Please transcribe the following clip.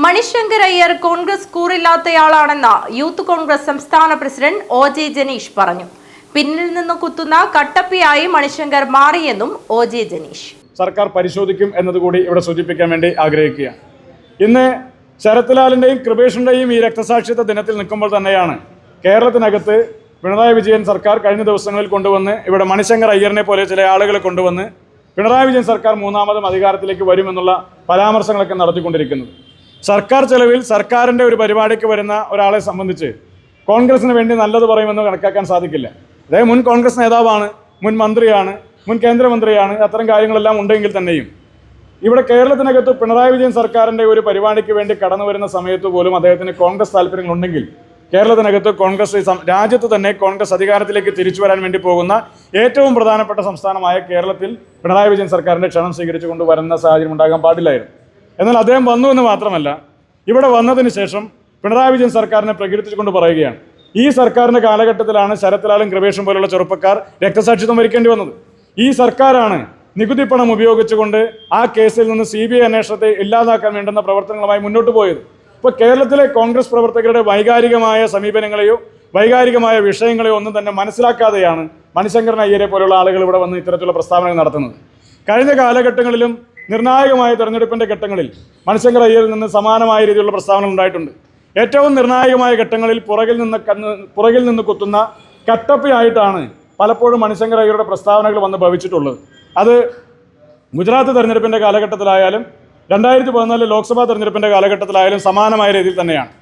Manishankar Iyer Congress കൂറില്ലാത്തയാളാണെന്ന് youth Congress സംസ്ഥാന president OJ Janeesh പറഞ്ഞു. പിന്നിൽ നിന്ന് കുത്തുന്ന കട്ടപ്പിയായി മണിശങ്കർ മാറിയെന്നും OJ ജനീഷ് സർക്കാർ പരിശോധിക്കും എന്നതുകൂടി ഇവിടെ സൂചിപ്പിക്കാൻ വേണ്ടി ആഗ്രഹിക്കുകയാണ്. ഇന്ന് ശരത്ലാലിൻ്റെയും കൃപേഷിൻ്റെയും ഈ രക്തസാക്ഷിത്വ ദിനത്തിൽ നിൽക്കുമ്പോൾ തന്നെയാണ് കേരളത്തിനകത്ത് പിണറായി വിജയൻ സർക്കാർ കഴിഞ്ഞ ദിവസങ്ങളിൽ കൊണ്ടുവന്ന് ഇവിടെ മണിശങ്കർ അയ്യറിനെ പോലെ ചില ആളുകളെ കൊണ്ടുവന്ന് പിണറായി വിജയൻ സർക്കാർ മൂന്നാമതും അധികാരത്തിലേക്ക് വരുമെന്നുള്ള പരാമർശങ്ങളൊക്കെ നടത്തിക്കൊണ്ടിരിക്കുന്നത്. സർക്കാർ ചെലവിൽ സർക്കാരിൻ്റെ ഒരു പരിപാടിക്ക് വരുന്ന ഒരാളെ സംബന്ധിച്ച് കോൺഗ്രസിന് വേണ്ടി നല്ലത് പറയുമെന്ന് കണക്കാക്കാൻ സാധിക്കില്ല. അദ്ദേഹം മുൻ കോൺഗ്രസ് നേതാവാണ്, മുൻ മന്ത്രിയാണ്, മുൻ കേന്ദ്രമന്ത്രിയാണ്. അത്തരം കാര്യങ്ങളെല്ലാം ഉണ്ടെങ്കിൽ തന്നെയും ഇവിടെ കേരളത്തിനകത്ത് പിണറായി വിജയൻ സർക്കാരിൻ്റെ ഒരു പരിപാടിക്ക് വേണ്ടി കടന്നു വരുന്ന സമയത്ത് പോലും അദ്ദേഹത്തിന് കോൺഗ്രസ് താല്പര്യങ്ങളുണ്ടെങ്കിൽ കേരളത്തിനകത്ത് കോൺഗ്രസ് രാജ്യത്ത് തന്നെ കോൺഗ്രസ് അധികാരത്തിലേക്ക് തിരിച്ചു വരാൻ വേണ്ടി പോകുന്ന ഏറ്റവും പ്രധാനപ്പെട്ട സംസ്ഥാനമായ കേരളത്തിൽ പിണറായി വിജയൻ സർക്കാരിൻ്റെ ക്ഷണം സ്വീകരിച്ചുകൊണ്ട് വരുന്ന സാഹചര്യം ഉണ്ടാകാൻ പാടില്ലായിരുന്നു. എന്നാൽ അദ്ദേഹം വന്നു എന്ന് മാത്രമല്ല, ഇവിടെ വന്നതിന് ശേഷം പിണറായി വിജയൻ സർക്കാരിനെ പ്രകീർത്തിച്ചുകൊണ്ട് പറയുകയാണ്, ഈ സർക്കാരിൻ്റെ കാലഘട്ടത്തിലാണ് ശരത്ലാലും കൃപേഷും പോലുള്ള ചെറുപ്പക്കാർ രക്തസാക്ഷിത്വം വരിക്കേണ്ടി വന്നത്. ഈ സർക്കാരാണ് നികുതി പണം ഉപയോഗിച്ചുകൊണ്ട് ആ കേസിൽ നിന്ന് CBI അന്വേഷണത്തെ ഇല്ലാതാക്കാൻ വേണ്ടുന്ന പ്രവർത്തനങ്ങളുമായി മുന്നോട്ട് പോയത്. ഇപ്പോൾ കേരളത്തിലെ കോൺഗ്രസ് പ്രവർത്തകരുടെ വൈകാരികമായ സമീപനങ്ങളെയോ വൈകാരികമായ വിഷയങ്ങളെയോ ഒന്നും തന്നെ മനസ്സിലാക്കാതെയാണ് മണിശങ്കർ അയ്യരെ പോലുള്ള ആളുകൾ ഇവിടെ വന്ന് ഇത്തരത്തിലുള്ള പ്രസ്താവനകൾ നടത്തുന്നത്. കഴിഞ്ഞ കാലഘട്ടങ്ങളിലും നിർണായകമായ തെരഞ്ഞെടുപ്പിൻ്റെ ഘട്ടങ്ങളിൽ മണിശങ്കർ അയ്യരിൽ നിന്ന് സമാനമായ രീതിയിലുള്ള പ്രസ്താവനകൾ ഉണ്ടായിട്ടുണ്ട്. ഏറ്റവും നിർണായകമായ ഘട്ടങ്ങളിൽ പുറകിൽ നിന്ന് കുത്തുന്ന കട്ടപ്പയായിട്ടാണ് പലപ്പോഴും മണിശങ്കർ അയ്യരുടെ പ്രസ്താവനകൾ വന്ന് ഭവിച്ചിട്ടുള്ളത്. അത് ഗുജറാത്ത് തെരഞ്ഞെടുപ്പിൻ്റെ കാലഘട്ടത്തിലായാലും 2014 ലോക്സഭാ തെരഞ്ഞെടുപ്പിൻ്റെ കാലഘട്ടത്തിലായാലും സമാനമായ രീതിയിൽ തന്നെയാണ്.